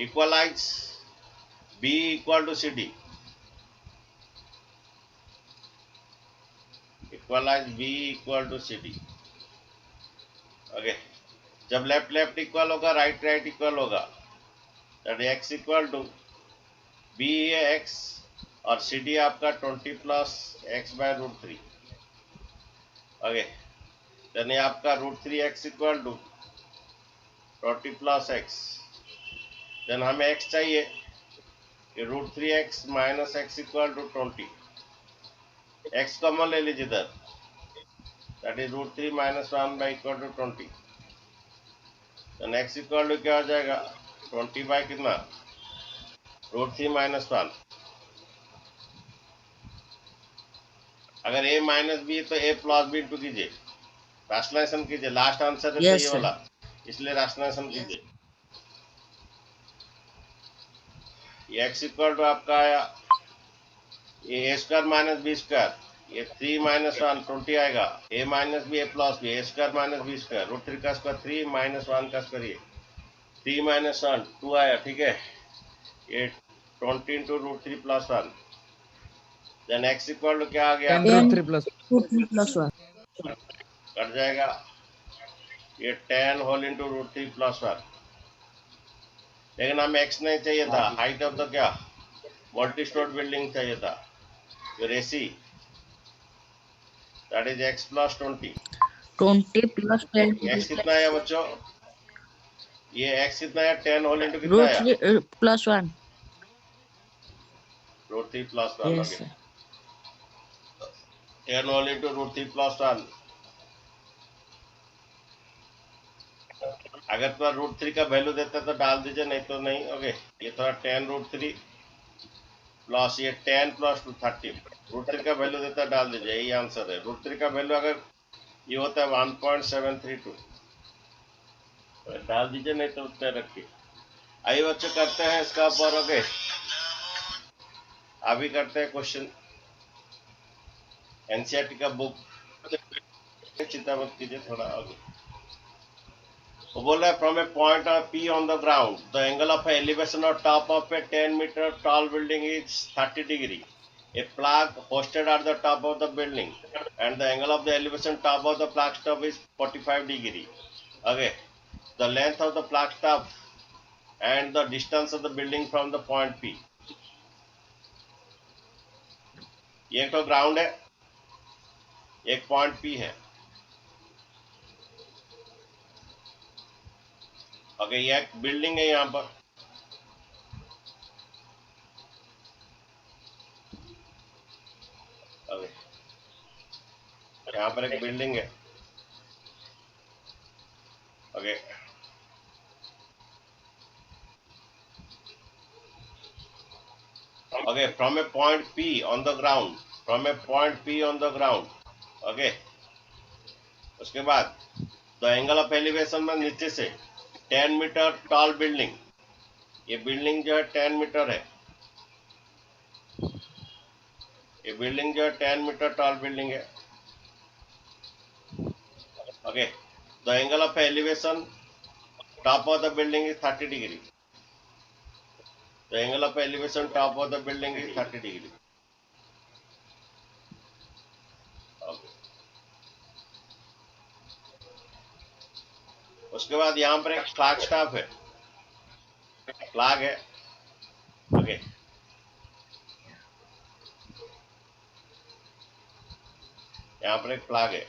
S1: equalise B equal to C D, equalise B equal to C D. Okay जब लेफ्ट लेफ्ट इक्वल होगा राइट राइट इक्वल होगा, that X equal to B है X और C D आपका 20 plus X by √3। Okay then ये आपका √3 X equal to 20 plus X, देन हमें एक्स चाहिए कि √3 X minus x equal to 20, X common ले लीजिए इधर, that is √3 minus 1 by equal to 20, then X equal to क्या हो जाएगा 20 बाई कितना √3 माइनस 1। अगर a माइनस बी तो a प्लस बी इंटू कीजिए, राशनलाइजेशन कीजिए, लास्ट आंसर है तो
S2: Yes,
S1: ये
S2: sir.
S1: वाला, इसलिए राशनलाइजेशन कीजिए। ये x इक्वल टू आपका आया ये a square minus B square, ये 3 माइनस 1 20 आएगा, a minus B a plus B, a square minus B square, √3 का स्क्वायर 3 माइनस 1 का स्क्वायर ये 3 माइनस 1 2 आया, ठीक है। ये 20 into √3 plus 1, then x equal to क्या आ गया
S3: 10
S2: 10
S3: √3 plus
S2: √3 plus 1.
S1: कट जाएगा, ये 10 होल इंटू √3 प्लस 1, लेकिन हमें x नहीं चाहिए था, हाइट ऑफ द क्या मल्टी स्टोर बिल्डिंग चाहिए था, फिर AC that is x plus 20।
S2: 20 plus 10
S1: x कितना आया बच्चों, ये x कितना आया 10 होल इंटू कितना आया
S2: √3 plus 1.
S1: √3 plus 1।
S2: Yes,
S1: okay
S2: sir.
S1: 10 whole into √3 plus 1, अगर तो √3 का वैल्यू देता तो डाल दीजिए, नहीं तो नहीं। ओके ये थोड़ा 10 √3 प्लस ये 10 प्लस 2 30, √3 का वैल्यू देता डाल दीजिए, यही आंसर है। √3 का वैल्यू अगर ये होता है 1.732 डाल दीजिए, नहीं तो उतना रखिए। आइए बच्चों करते हैं इसका ऊपर। ओके अभी करते हैं क्वेश्चन, एनसीईआरटी का बुक, चिंता मत कीजिए थोड़ा आगे। वो बोल रहा है from a point of P on the ground the angle of elevation of top of a 10 metre tall building is 30 degree, a flag hosted at the top of the building and the angle of the elevation top of the flag stop is 45 degree. Okay, the length of the flag stop and the distance of the building from the point P. ये तो ground है, एक point P है, okay, ये एक building है यहाँ पर। ओके, यहाँ पर एक बिल्डिंग है। Okay, okay, from a point P on the ground, from a point P on the ground, okay, उसके बाद द एंगल ऑफ एलिवेशन में नीचे से 10 मीटर टॉल बिल्डिंग, ये बिल्डिंग जो है 10 मीटर है, ये बिल्डिंग जो है 10 मीटर टॉल बिल्डिंग है। Okay, the angle of elevation top of the building is 30 degree, the angle of elevation top of the building is 30 degree. उसके बाद यहाँ पर एक फ्लैग स्टाफ है, फ्लैग है। ओके, यहाँ पर एक फ्लैग है।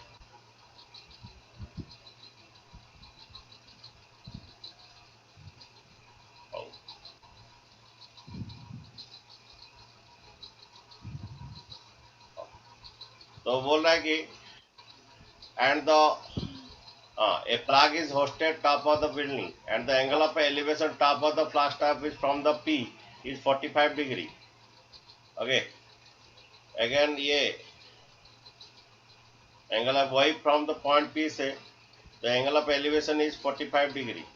S1: तो बोल रहा है कि and the a flag is hosted top of the building and the angle of elevation top of the flag staff is from the P is 45 degree. Okay, again ये angle of y from the point P से the angle of elevation is 45 degree,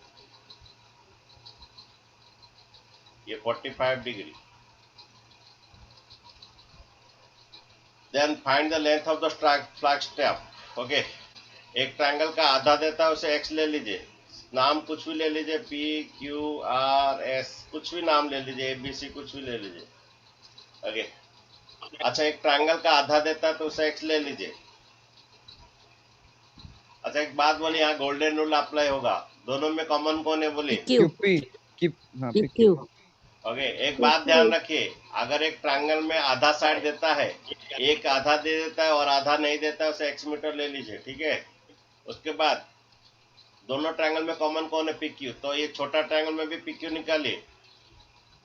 S1: ये 45 degree. Then find the length of the flag staff. Okay, एक triangle का आधा देता है, उसे x ले लीजिए, नाम कुछ भी ले लीजिए, P Q R S कुछ भी नाम ले लीजिए, ABC कुछ भी ले लीजिए। ओके, अच्छा एक ट्रायंगल का आधा देता है तो उसे x ले लीजिए। अच्छा एक बात बोली, यहाँ गोल्डन रूल अप्लाई होगा, दोनों में कॉमन कौन है बोलिए?
S2: PQ।
S1: ओके, एक बात ध्यान रखिए, अगर एक ट्रायंगल में आधा साइड देता है, एक आधा दे देता है और आधा नहीं देता है, उसे x मीटर ले लीजिए, ठीक है। उसके बाद दोनों ट्रायंगल में कॉमन कौन है? PQ, तो ये छोटा ट्रायंगल में भी PQ निकालिए,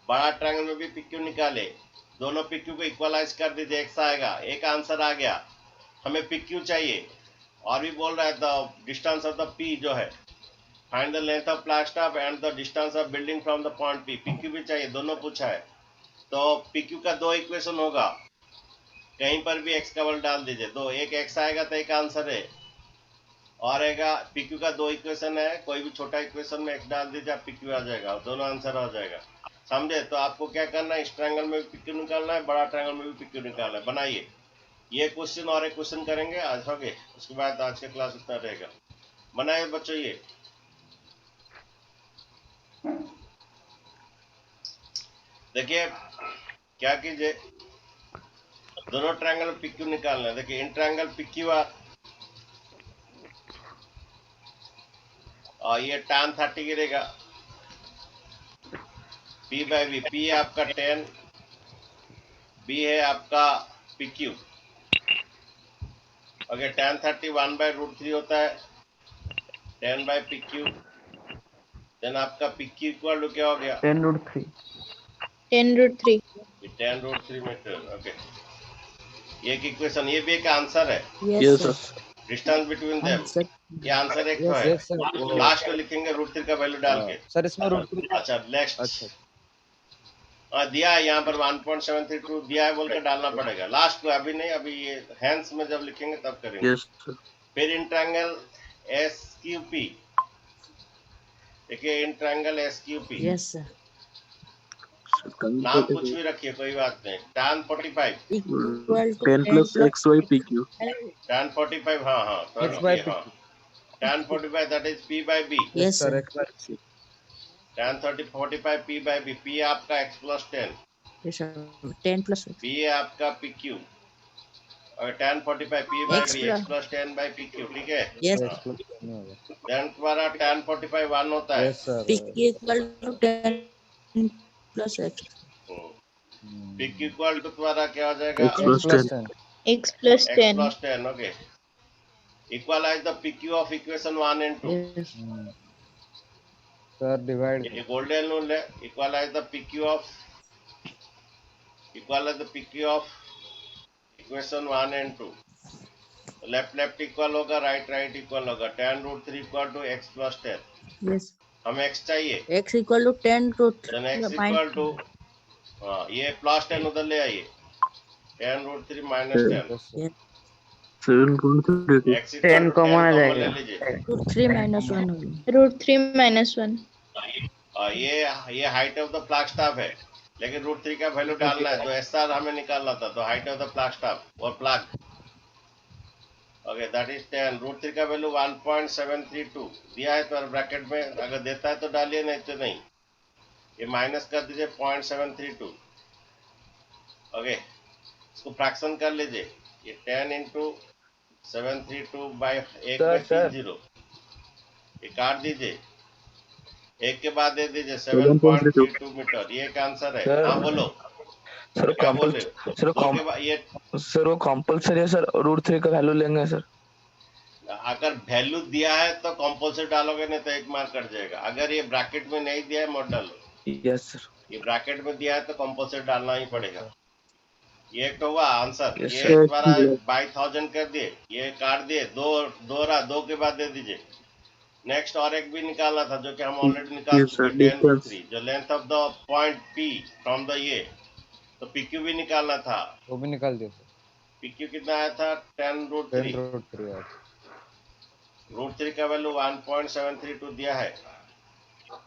S1: बड़ा ट्रायंगल में भी PQ निकाले, दोनों PQ को इक्वलाइज कर दीजिए, x आएगा, एक आंसर आ गया। हमें PQ चाहिए, और भी बोल रहा है the distance of the P जो है, find the length of flag staff and the distance of building from the point P। PQ भी चाहिए, दोनों पूछा है। तो PQ का दो इक्वेशन होगा, कहीं पर भी x का वैल्यू डाल दीजिए, दो, एक x आएगा तो एक आंसर है, और आएगा PQ का दो इक्वेशन है, कोई भी छोटा इक्वेशन में x डाल दीजिए, PQ आ जाएगा, दोनों आंसर आ जाएगा। समझे? तो आपको क्या करना है, इस ट्रायंगल में भी PQ निकालना है, बड़ा ट्रायंगल में भी PQ निकालना है। बनाइए, ये क्वेश्चन और एक क्वेश्चन करेंगे आज, हो गए, उसके बाद आज का क्लास इतना रहेगा। बनाइए बच्चों, ये देखिए क्या कीजिए, दोनों ट्रायंगल में PQ निकालना है। देखिए इन ट्रायंगल PQR, और ये tan 30 गिरेगा, P बाई बी, P है आपका 10, B है आपका PQ। ओके, tan 30 1/√3 होता है, 10 बाई PQ, देन आपका PQ इक्वल टू क्या हो गया?
S3: 10√3।
S2: 10√3।
S1: 10√3 मीटर। ओके, ये एक इक्वेशन, ये भी एक आंसर है।
S2: Yes sir।
S1: Distance between them,
S2: Answer।
S1: ये आंसर एक
S2: Yes,
S1: है।
S4: सर
S1: लास्ट में लिखेंगे √3 का वैल्यू डाल के।
S4: सर इसमें √3
S1: अच्छा नेक्स्ट,
S4: अच्छा
S1: दिया है यहाँ पर 1.732 दिया है बोल के डालना पड़ेगा लास्ट को, अभी नहीं, अभी ये हैंड्स में जब लिखेंगे तब करेंगे।
S3: Yes sir।
S1: फिर इन ट्रायंगल SQP, देखिए in triangle SQP,
S2: Yes sir।
S1: नाम कुछ भी रखिए, कोई बात नहीं। tan 45,
S2: Equal to
S3: 10 plus XY PQ।
S1: tan 45, हाँ हाँ
S4: X by
S1: हाँ, tan 45 that is P by B,
S2: Yes
S4: sir
S2: sir।
S4: x by c
S1: tan 45 P by B, P आपका x plus 10,
S2: Yes sir। 10 plus
S1: P है आपका PQ, और tan 45 P by
S2: X
S1: B, x plus 10 by PQ, ठीक है।
S2: Yes
S4: x plus नहीं होगा
S1: then तुम्हारा tan 45 1 होता है,
S4: yes sir
S2: PQ equal to 10 plus X।
S1: PQ equal to तुम्हारा क्या हो जाएगा?
S3: X plus 10।
S2: X plus
S1: x plus 10, okay. Equalise the PQ of equation 1 and 2,
S2: Yes।
S4: Sir divide
S1: ये गोल्डन रूल है, equalise the PQ of equation 1 and 2। Left left equal होगा, right right equal होगा, tan√3 equal to x plus 10।
S2: Yes.
S1: हमें x चाहिए,
S2: X equal to 10 root
S1: देन x
S2: minus
S1: equal to, हाँ ये plus 10 उधर ले आइए, tan√3 minus 10,
S4: yes sir
S2: yes.
S3: 7
S1: x equal
S5: 10
S1: to 10
S5: common आ
S1: कॉमन ले
S5: जाएगा
S1: लीजिए।
S2: root 3 minus 1 होगी.
S6: √3 - 1
S1: ये height of the flag staff है, लेकिन √3 का वैल्यू डालना है, तो SR हमें निकालना था, तो height of the flag staff और फ्लैग, ओके दैट इज 10। √3 का वैल्यू 1.732 दिया है, तो ब्रैकेट में अगर देता है तो डालिए, नहीं तो नहीं, ये माइनस कर दीजिए 0.732। ओके, इसको फ्रैक्शन कर लीजिए, ये 10 इंटू 732 बाई 1 में 3 0, ये काट दीजिए, एक के बाद दे दीजिए 7.32 मीटर, ये एक आंसर है।
S7: सर,
S1: हाँ बोलो,
S7: सर
S1: क्या बोल रहे हो?
S7: सर
S1: दो के बाद ये,
S7: सर वो कंपलसरी है सर, √3 का वैल्यू लेंगे सर।
S1: अगर वैल्यू दिया है तो कंपल्सरी डालोगे, नहीं तो एक मार्क कट जाएगा। अगर ये ब्रैकेट में नहीं दिया है मत डालो,
S7: यस सर।
S1: ये ब्रैकेट में दिया है तो कंपल्सरी डालना ही पड़ेगा। ये एक तो हुआ आंसर,
S7: Yes,
S1: ये
S7: sir.
S1: तुम्हारा बाई 1000 कर दिए, ये काट दिए, दो के बाद दे दीजिए। नेक्स्ट और एक भी निकालना था, जो कि हम ऑलरेडी निकाल
S3: Yes, sir.
S1: चुके, 10√3,
S3: Difference.
S1: जो length of the point P from the ये, तो PQ भी निकालना था।
S4: वो भी निकाल दिया सर।
S1: PQ कितना आया था? 10√3।
S4: 10√3 आया।
S1: √3 का वैल्यू 1.732 दिया है,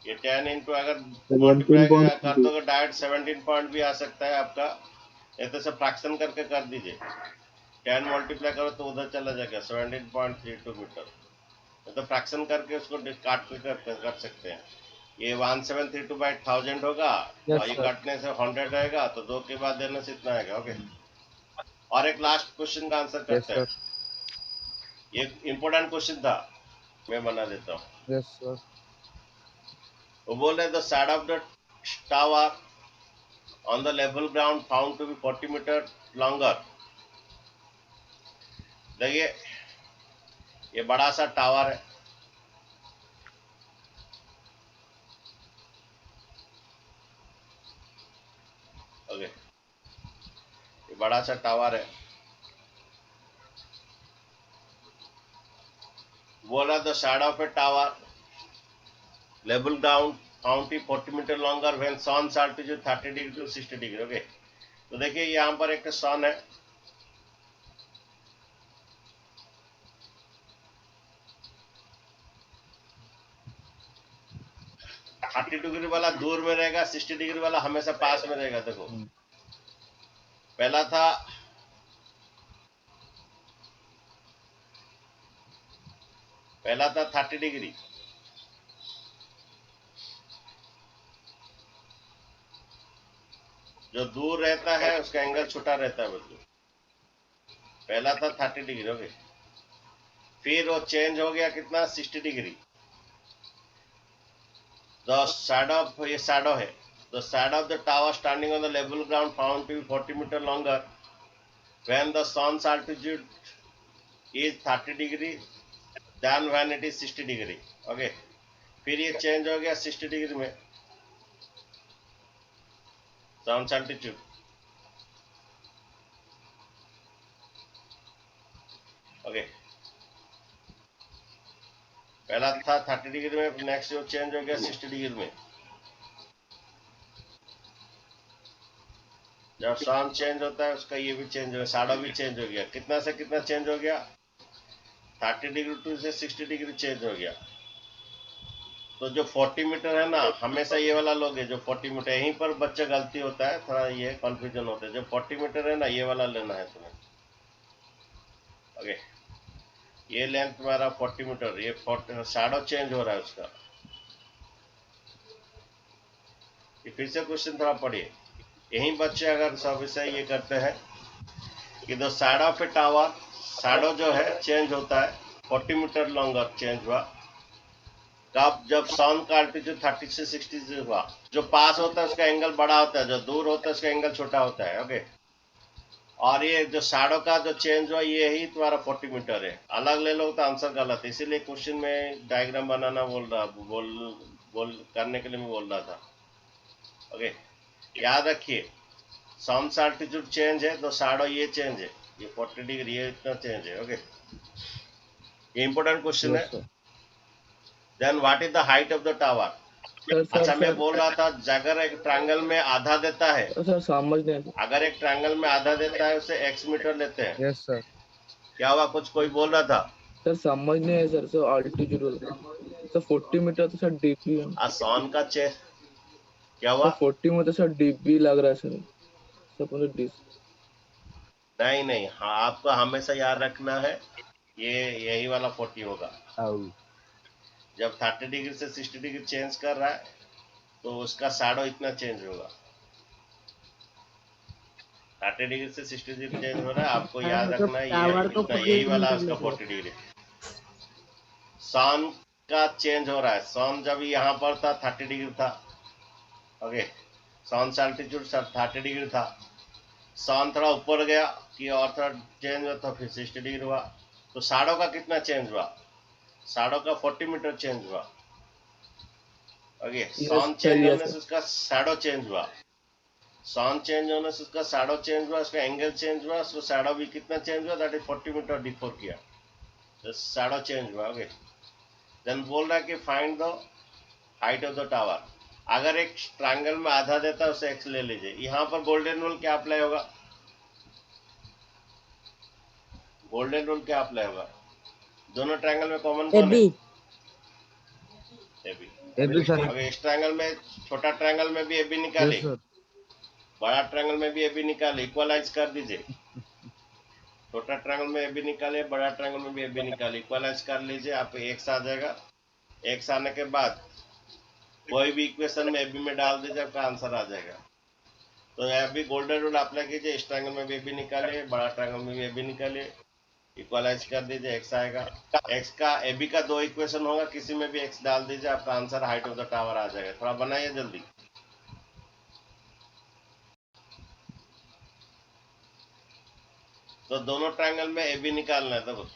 S1: ये 10 इंटू अगर
S3: 17
S1: मल्टीप्लाई
S3: point
S1: कर दोगे डायरेक्ट 17 पॉइंट भी आ सकता है आपका, ये तो सब फ्रैक्शन करके कर दीजिए, 10 मल्टीप्लाई करो तो उधर चला जाएगा 17.32 मीटर, तो फ्रैक्शन करके उसको काट के कर सकते हैं। ये 1732 बाई 1000 होगा,
S4: Yes,
S1: और ये
S4: sir.
S1: काटने से 100 रहेगा, तो 2 के बाद देने से इतना आएगा। ओके, और एक लास्ट क्वेश्चन का आंसर
S4: यस
S1: करते हैं।
S4: सर।
S1: ये इम्पोर्टेंट क्वेश्चन था, मैं बना देता हूँ।
S4: Yes sir.
S1: वो बोल रहे the side of the tower on the level ground found to be 40 metre longer. देखिए ये बड़ा सा टावर है, ओके, ये बड़ा सा टावर है, बोला the side of a tower level ground found to 40 metre longer when sun's altitude 30 degree to 60 degree. Okay, तो देखिए यहाँ पर एक सन है, थर्टी डिग्री वाला दूर में रहेगा, 60 डिग्री वाला हमेशा पास में रहेगा। देखो पहला था 30 डिग्री, जो दूर रहता है उसका एंगल छोटा रहता है, बल्कि पहला था 30 डिग्री। ओके, फिर वो चेंज हो गया कितना, 60 डिग्री। द साइड ऑफ, ये शैडो है, the side of the tower standing on the level ground found to be 40 metre longer when the sun's altitude is 30 degree then when it is 60 degree. Okay, फिर ये change हो गया 60 degree में सन's altitude। Okay, पहला था 30 degree में, next जो change हो गया 60 डिग्री में। जब सन चेंज होता है उसका ये भी चेंज हो गया, शैडो भी चेंज हो गया। कितना से कितना चेंज हो गया, 30 डिग्री टू से 60 डिग्री चेंज हो गया। तो जो 40 मीटर है ना, हमेशा ये वाला लोगे जो 40 मीटर, यहीं पर बच्चे गलती होता है, थोड़ा ये कंफ्यूजन होता है। जो 40 मीटर है ना, ये वाला लेना है तुम्हें। ओके, ये लेंथ तुम्हारा 40 मीटर, ये शैडो चेंज हो रहा है उसका। ये फिर से क्वेश्चन थोड़ा पढ़िए, यही बच्चे अगर सब विषय ये करते हैं कि the side of a tower, shadow जो है चेंज होता है, 40 मीटर लॉन्गर चेंज हुआ कब, जब सन का अल्टीट्यूड 30 से 60 से हुआ। जो पास होता है उसका एंगल बड़ा होता है, जो दूर होता है उसका एंगल छोटा होता है। ओके, और ये जो शैडो का जो चेंज हुआ ये ही तुम्हारा 40 मीटर है, अलग ले लो तो आंसर गलत है। इसीलिए क्वेश्चन में डायग्राम बनाना बोल करने के लिए मैं बोल रहा था। ओके, याद रखिए सॉन्स एल्टीट्यूड चेंज है तो शैडो ये चेंज है, ये 40 डिग्री ये इतना चेंज है। ओके, ये इंपॉर्टेंट क्वेश्चन है।
S4: Yes, sir.
S1: देन what is the height of the tower?
S7: Sir
S1: अच्छा,
S7: सर
S1: मैं
S7: सर
S1: बोल रहा था अगर एक ट्रायंगल में आधा देता है,
S7: सर समझ नहीं आया।
S1: अगर एक ट्रायंगल में आधा देता है उसे x मीटर लेते हैं।
S4: Yes, sir.
S1: क्या हुआ, कुछ कोई बोल रहा था?
S7: सर समझ नहीं आया सर अल्टीट्यूड सर 40 मीटर तो सर डीपी है
S1: सॉन का चेंज क्या
S7: सर
S1: हुआ?
S7: 40 में तो सर डीपी लग रहा है सर मुझे
S1: नहीं नहीं, हाँ आपको हमेशा याद रखना है ये यही वाला 40 होगा।
S4: Ow.
S1: जब 30 डिग्री से 60 डिग्री चेंज कर रहा है तो उसका शैडो इतना चेंज होगा। 30 डिग्री से 60 डिग्री चेंज हो रहा है, आपको याद
S2: मतलब
S1: रखना है ये
S2: टावर को
S1: इतना,
S2: 40
S1: यही वाला
S2: मीटर
S1: उसका
S2: लगेगा।
S1: 40 डिग्री। सन का चेंज हो रहा है, सन जब यहाँ पर था 30 डिग्री था। ओके, सन से एल्टीट्यूड 30 डिग्री था, सन थोड़ा ऊपर गया कि और थोड़ा चेंज हुआ तो फिर 60 डिग्री हुआ, तो शैडो का कितना चेंज हुआ? शैडो का 40 मीटर चेंज हुआ। ओके, सन चेंज होने से उसका शैडो चेंज हुआ, सन चेंज होने से उसका शैडो चेंज हुआ, उसका एंगल चेंज हुआ, उसका शैडो भी कितना चेंज हुआ? दैट इज 40 मीटर डिफोर किया, तो शैडो चेंज हुआ। ओके, देन बोल रहा है कि find the height of the tower. अगर एक ट्रायंगल में आधा देता है उसे x ले लीजिए। यहाँ पर गोल्डन रूल क्या अप्लाई होगा? गोल्डन रूल क्या अप्लाई होगा? दोनों ट्रायंगल में कॉमन कौन है?
S2: AB
S1: AB।
S4: AB, sir.
S1: अगर इस ट्रायंगल में, छोटा ट्रायंगल में भी AB निकाले,
S4: Yes, sir.
S1: बड़ा ट्रायंगल में भी AB निकाले, इक्वलाइज कर दीजिए। छोटा ट्रायंगल में AB निकाले, बड़ा ट्रायंगल में भी AB निकाले, इक्वलाइज कर लीजिए, आपको x आ जाएगा। x आने के बाद कोई भी इक्वेशन में AB में डाल दीजिए, आपका आंसर आ जाएगा। तो अभी गोल्डन रूल अप्लाई कीजिए, इस ट्रायंगल में भी AB निकालिए, बड़ा ट्रायंगल में भी AB निकालिए, इक्वलाइज कर दीजिए, x आएगा। x का AB का दो इक्वेशन होगा, किसी में भी x डाल दीजिए, आपका answer height of the tower आ जाएगा। थोड़ा बनाइए जल्दी। तो दोनों ट्रायंगल में AB निकालना है। तो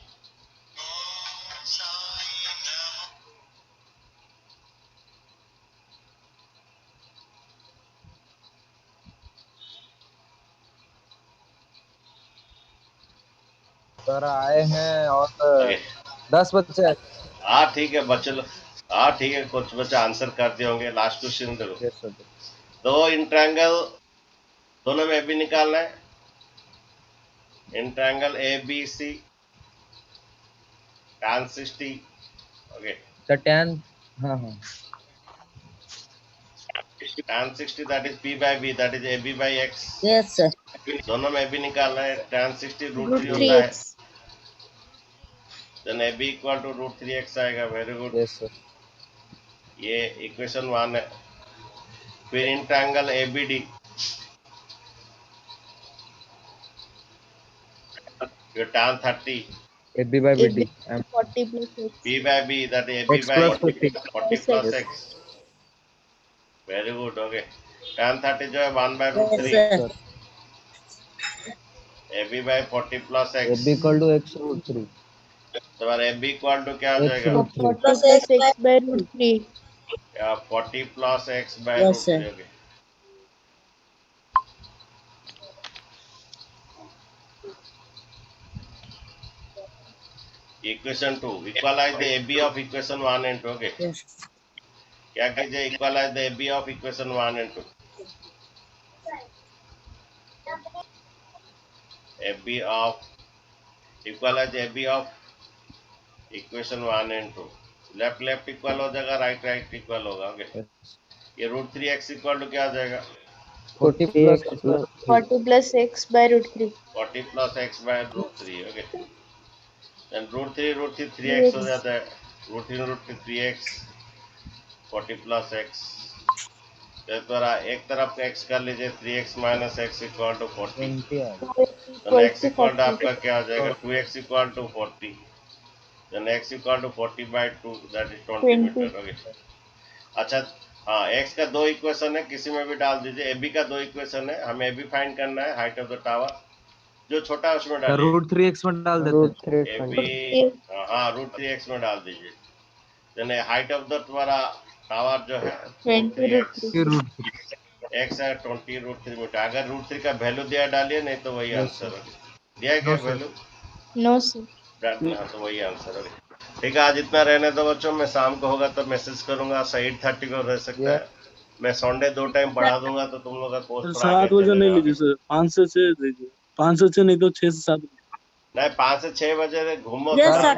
S4: सर आए हैं और
S1: ओके,
S4: 10 बच्चे हैं।
S1: हाँ ठीक है बच्चे लोग, हाँ ठीक है, कुछ बच्चे आंसर कर दिए होंगे। लास्ट क्वेश्चन देखो,
S4: Yes, sir.
S1: दो इन ट्रायंगल दोनों में AB निकालना है। In triangle ABC tan 60। Okay,
S4: The tan. हाँ हाँ.
S1: tan 60 that is P by B, that is AB by X।
S2: yes sir
S1: दोनों में AB निकालना है। tan 60
S2: root
S1: √3 होता है,
S2: 3x
S1: then AB equal to √3x आएगा। Very good,
S4: Yes, sir.
S1: ये इक्वेशन 1 है। फिर इन ट्रायंगल ABD, फिर tan 30
S4: AB by BD.
S6: 40 plus x.
S1: P by B, that is AB
S4: X
S1: by
S4: plus 40.
S1: 40 plus
S4: Yes.
S1: X। Very good. Okay, tan 30 जो है 1 by
S2: yes
S1: √3,
S2: sir
S4: Sir.
S1: AB by 40 plus X।
S4: AB equal to X root 3.
S1: तो हमारा AB equal to क्या हो
S4: X
S1: जाएगा?
S4: root 3.
S6: 40 plus x by root 3.
S1: 40 plus X by
S2: yes sir
S1: √3। Okay, equation 2, equalise the AB of equation 1 and 2। Okay,
S2: yes
S1: क्या कीजिए? Equalise the AB of equation 1 and 2। AB of, equalise AB of equation 1 and 2। Left left equal हो जाएगा, right right equal होगा। Okay,
S4: Yes.
S1: ये √3x equal to क्या आ जाएगा?
S4: 40 plus x plus 3.
S6: 40 plus x by root 3.
S1: 40 plus x by √3। Okay, then √3 3x हो जाता है। √3 3x, 40 plus x। तो द्वारा एक तरफ x कर लीजिए, 3x minus x equal to 40।
S4: 20 आ गया.
S1: तो x इक्वल टू आपका क्या हो जाएगा? 2x equal to 40, then x equal to 40 by 2, that is 20 metre. Okay, अच्छा हाँ, x का दो इक्वेशन है, किसी में भी डाल दीजिए। AB का दो इक्वेशन है, हमें AB फाइंड करना है, हाइट ऑफ द टावर। जो छोटा है उसमें डालिए।
S3: √3x में डाल देते हैं।
S1: AB हाँ √3x में डाल दीजिए। देन हाइट ऑफ द तुम्हारा पावर जो है
S6: 20√3.
S1: x है 20√3 मीटर। अगर √3 का वैल्यू दिया डालिए, नहीं तो वही आंसर है। दिया क्या वैल्यू?
S6: No, sir.
S1: हाँ, तो वही आंसर है। ठीक है, आज इतना रहने दो बच्चों, मैं शाम को होगा तो मैसेज करूंगा। 8:30 को रह सकता है। मैं संडे 2 टाइम पढ़ा दूंगा, तो तुम लोग का कोर्स थोड़ा
S5: 7 बजे नहीं लीजिए सर, 5 से 6 दीजिए, 5 से 6 नहीं तो 6 से 7।
S1: नहीं, 5 से 6 बजे घूमो
S2: Yes,
S1: थोड़ा,
S2: sir.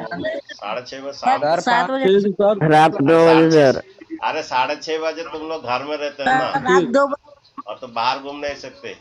S1: 6:30 बजे शाम को।
S2: 7 बजे
S5: 6 से 7
S4: रात 2 बजे सर।
S1: अरे 6:30 बजे तुम लोग घर में रहते हैं ना,
S2: रात 2 बजे
S1: और तो बाहर घूम नहीं सकते।